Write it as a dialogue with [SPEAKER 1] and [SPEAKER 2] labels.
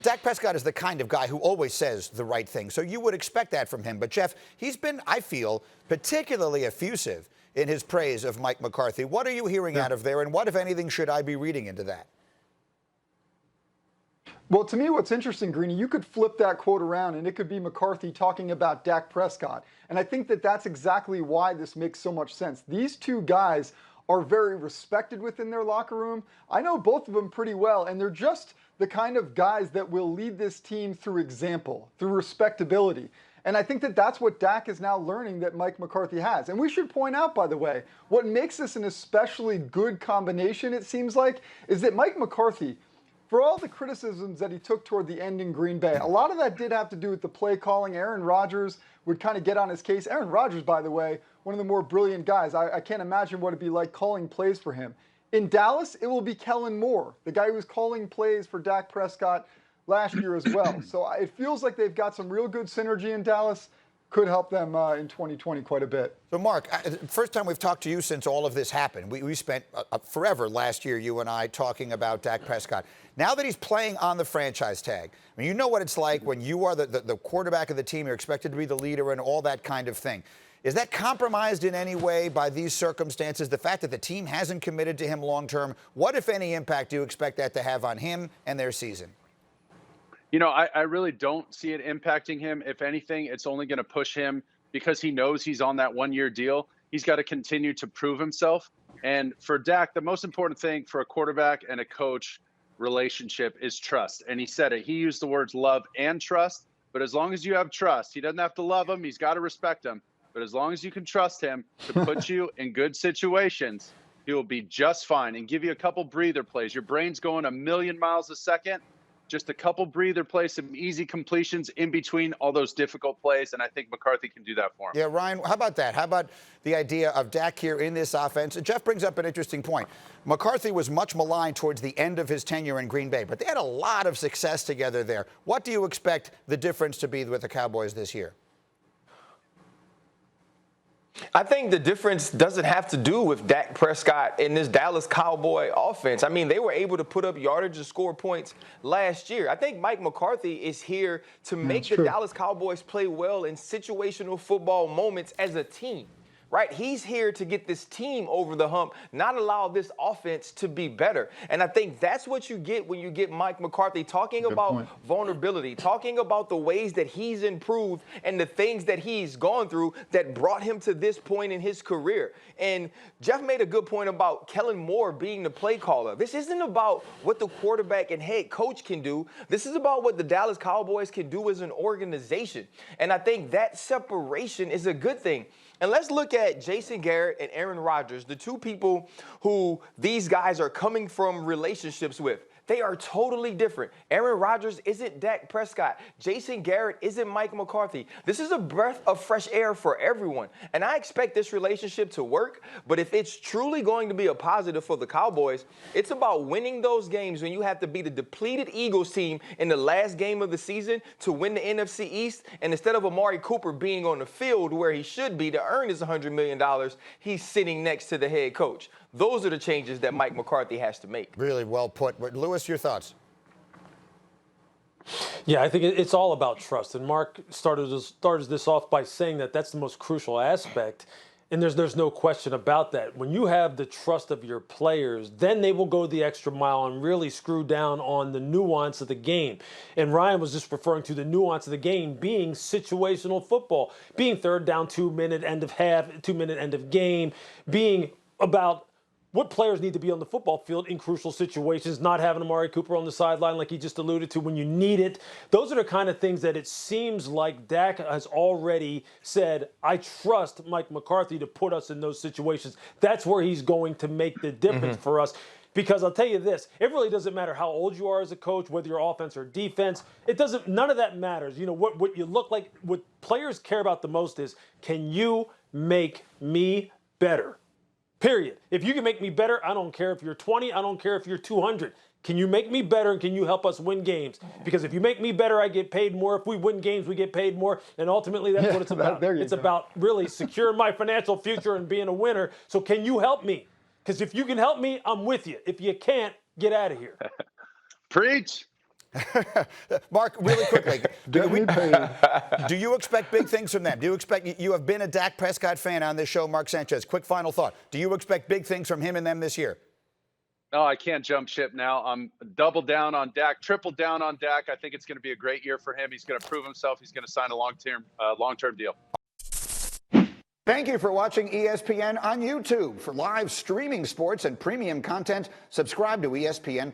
[SPEAKER 1] Dak Prescott is the kind of guy who always says the right thing, so you would expect that from him. But, Jeff, he's been, I feel, particularly effusive in his praise of Mike McCarthy. What are you hearing out of there, and what, if anything, should I be reading into that?
[SPEAKER 2] Well, to me, what's interesting, Greeny, you could flip that quote around, and it could be McCarthy talking about Dak Prescott. And I think that that's exactly why this makes so much sense. These two guys are very respected within their locker room. I know both of them pretty well, and they're just the kind of guys that will lead this team through example, through respectability. And I think that that's what Dak is now learning that Mike McCarthy has. And we should point out, by the way, what makes this an especially good combination, it seems like, is that Mike McCarthy, for all the criticisms that he took toward the end in Green Bay, a lot of that did have to do with the play calling. Aaron Rodgers would kind of get on his case. Aaron Rodgers, by the way, one of the more brilliant guys. I can't imagine what it'd be like calling plays for him. In Dallas, it will be Kellen Moore, the guy who was calling plays for Dak Prescott last year as well. So it feels like they've got some real good synergy in Dallas. Could help them in 2020 quite a bit.
[SPEAKER 1] So, Mark, first time we've talked to you since all of this happened. We spent forever last year, you and I, talking about Dak Prescott. Now that he's playing on the franchise tag, I mean, you know what it's like when you are the quarterback of the team, you're expected to be the leader and all that kind of thing. Is that compromised in any way by these circumstances? The fact that the team hasn't committed to him long term, what, if any, impact do you expect that to have on him and their season?
[SPEAKER 3] You know, I really don't see it impacting him. If anything, it's only going to push him because he knows he's on that one-year deal. He's got to continue to prove himself. And for Dak, the most important thing for a quarterback and a coach relationship is trust. And he said it. He used the words love and trust. But as long as you have trust, he doesn't have to love him. He's got to respect him. But as long as you can trust him to put you in good situations, he will be just fine and give you a couple breather plays. Your brain's going a million miles a second. Just a couple breather plays, some easy completions in between all those difficult plays, and I think McCarthy can do that for him.
[SPEAKER 1] Yeah, Ryan, how about that? How about the idea of Dak here in this offense? Jeff brings up an interesting point. McCarthy was much maligned towards the end of his tenure in Green Bay, but they had a lot of success together there. What do you expect the difference to be with the Cowboys this year?
[SPEAKER 4] I think the difference doesn't have to do with Dak Prescott in this Dallas Cowboy offense. I mean, they were able to put up yardage and score points last year. I think Mike McCarthy is here to make the Dallas Cowboys play well in situational football moments as a team. Right? He's here to get this team over the hump, not allow this offense to be better. And I think that's what you get when you get Mike McCarthy talking about vulnerability, talking about the ways that he's improved and the things that he's gone through that brought him to this point in his career. And Jeff made a good point about Kellen Moore being the play caller. This isn't about what the quarterback and head coach can do. This is about what the Dallas Cowboys can do as an organization. And I think that separation is a good thing. And let's look at Jason Garrett and Aaron Rodgers, the two people who these guys are coming from relationships with. They are totally different. Aaron Rodgers isn't Dak Prescott. Jason Garrett isn't Mike McCarthy. This is a breath of fresh air for everyone. And I expect this relationship to work. But if it's truly going to be a positive for the Cowboys, it's about winning those games when you have to beat a depleted Eagles team in the last game of the season to win the NFC East. And instead of Amari Cooper being on the field where he should be to earn his $100 million, he's sitting next to the head coach. Those are the changes that Mike McCarthy has to make.
[SPEAKER 1] Really well put. Louis, your thoughts?
[SPEAKER 5] Yeah, I think it's all about trust. And Mark started this off by saying that that's the most crucial aspect. And there's no question about that. When you have the trust of your players, then they will go the extra mile and really screw down on the nuance of the game. And Ryan was just referring to the nuance of the game being situational football, being third down, 2-minute end of half, 2-minute end of game, being about what players need to be on the football field in crucial situations, not having Amari Cooper on the sideline like he just alluded to when you need it. Those are the kind of things that it seems like Dak has already said, I trust Mike McCarthy to put us in those situations. That's where he's going to make the difference for us. Because I'll tell you this, it really doesn't matter how old you are as a coach, whether you're offense or defense. None of that matters. You know, what you look like, what players care about the most is, can you make me better? Period. If you can make me better, I don't care if you're 20, I don't care if you're 200. Can you make me better and can you help us win games? Because if you make me better, I get paid more. If we win games, we get paid more. And ultimately, that's what it's about. It's about really securing my financial future and being a winner. So can you help me? Because if you can help me, I'm with you. If you can't, get out of here.
[SPEAKER 3] Preach.
[SPEAKER 1] Mark, really quickly,
[SPEAKER 2] Get me paid.
[SPEAKER 1] do you expect big things from them? Do you expect, you have been a Dak Prescott fan on this show, Mark Sanchez. Quick final thought. Do you expect big things from him and them this year?
[SPEAKER 3] No, I can't jump ship now. I'm double down on Dak, triple down on Dak. I think it's going to be a great year for him. He's going to prove himself. He's going to sign a long-term deal.
[SPEAKER 1] Thank you for watching ESPN on YouTube. For live streaming sports and premium content, subscribe to ESPN+.